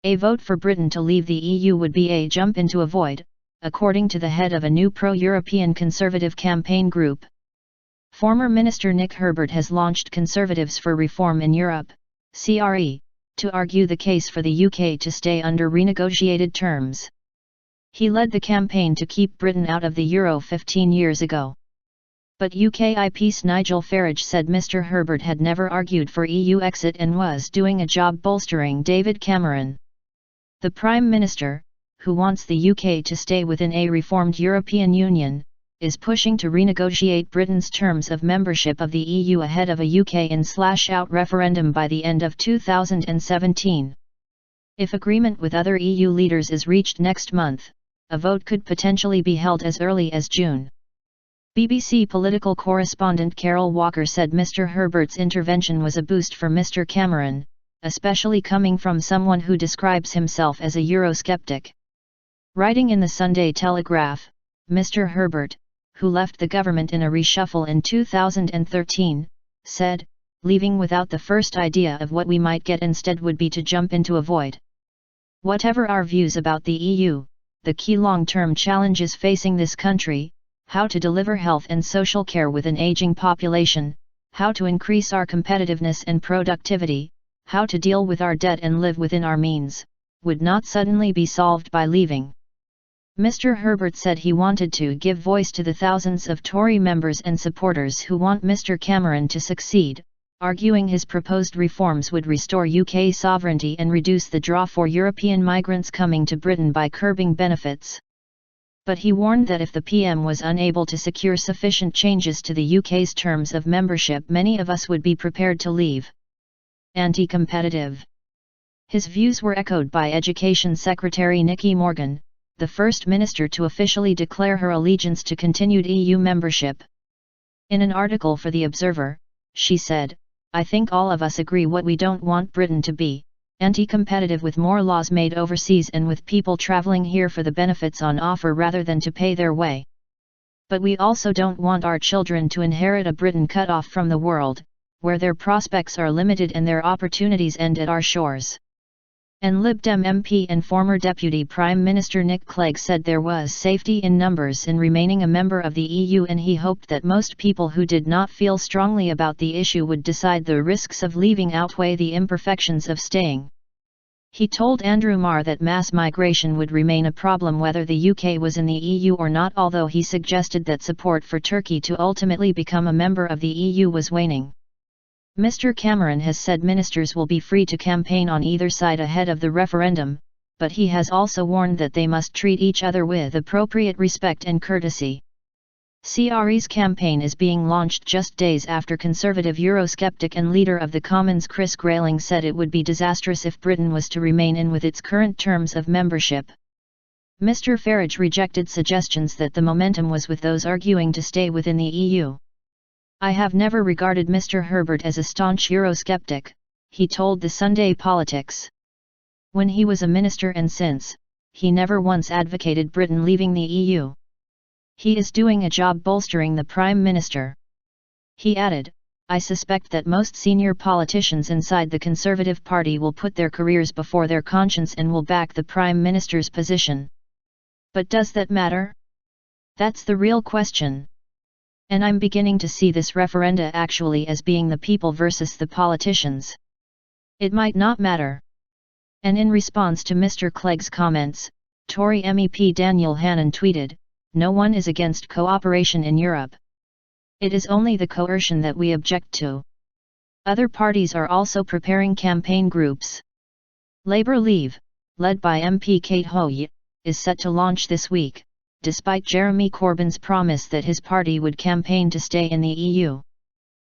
A vote for Britain to leave the EU would be a jump into a void, according to the head of a new pro-European Conservative campaign group. Former Minister Nick Herbert has launched Conservatives for Reform in Europe, CRE, to argue the case for the UK to stay under renegotiated terms. He led the campaign to keep Britain out of the Euro 15 years ago. But UKIP's Nigel Farage said Mr Herbert had never argued for EU exit and was doing a job bolstering David Cameron. The Prime Minister, who wants the UK to stay within a reformed European Union, is pushing to renegotiate Britain's terms of membership of the EU ahead of a UK in/out referendum by the end of 2017. If agreement with other EU leaders is reached next month, a vote could potentially be held as early as June. BBC political correspondent Carole Walker said Mr Herbert's intervention was a boost for Mr Cameron, especially coming from someone who describes himself as a Eurosceptic. Writing in the Sunday Telegraph, Mr Herbert, who left the government in a reshuffle in 2013, said, "Leaving without the first idea of what we might get instead would be to jump into a void. Whatever our views about the EU, the key long-term challenges facing this country, how to deliver health and social care with an aging population, how to increase our competitiveness and productivity, how to deal with our debt and live within our means, would not suddenly be solved by leaving." Mr Herbert said he wanted to give voice to the thousands of Tory members and supporters who want Mr Cameron to succeed, arguing his proposed reforms would restore UK sovereignty and reduce the draw for European migrants coming to Britain by curbing benefits. But he warned that if the PM was unable to secure sufficient changes to the UK's terms of membership, many of us would be prepared to leave. Anti-competitive. His views were echoed by Education Secretary Nicky Morgan, the first minister to officially declare her allegiance to continued EU membership. In an article for The Observer, she said, "I think all of us agree what we don't want Britain to be, anti-competitive with more laws made overseas and with people travelling here for the benefits on offer rather than to pay their way. But we also don't want our children to inherit a Britain cut off from the world, where their prospects are limited and their opportunities end at our shores." And Lib Dem MP and former Deputy Prime Minister Nick Clegg said there was safety in numbers in remaining a member of the EU, and he hoped that most people who did not feel strongly about the issue would decide the risks of leaving outweigh the imperfections of staying. He told Andrew Marr that mass migration would remain a problem whether the UK was in the EU or not, although he suggested that support for Turkey to ultimately become a member of the EU was waning. Mr Cameron has said ministers will be free to campaign on either side ahead of the referendum, but he has also warned that they must treat each other with appropriate respect and courtesy. CRE's campaign is being launched just days after Conservative Eurosceptic and leader of the Commons Chris Grayling said it would be disastrous if Britain was to remain in with its current terms of membership. Mr Farage rejected suggestions that the momentum was with those arguing to stay within the EU. "I have never regarded Mr Herbert as a staunch Eurosceptic," he told the Sunday Politics. "When he was a minister and since, he never once advocated Britain leaving the EU. He is doing a job bolstering the Prime Minister." He added, "I suspect that most senior politicians inside the Conservative Party will put their careers before their conscience and will back the Prime Minister's position. But does that matter? That's the real question. And I'm beginning to see this referenda actually as being the people versus the politicians. It might not matter." And in response to Mr Clegg's comments, Tory MEP Daniel Hannan tweeted, "No one is against cooperation in Europe. It is only the coercion that we object to." Other parties are also preparing campaign groups. Labour Leave, led by MP Kate Hoye, is set to launch this week, despite Jeremy Corbyn's promise that his party would campaign to stay in the EU.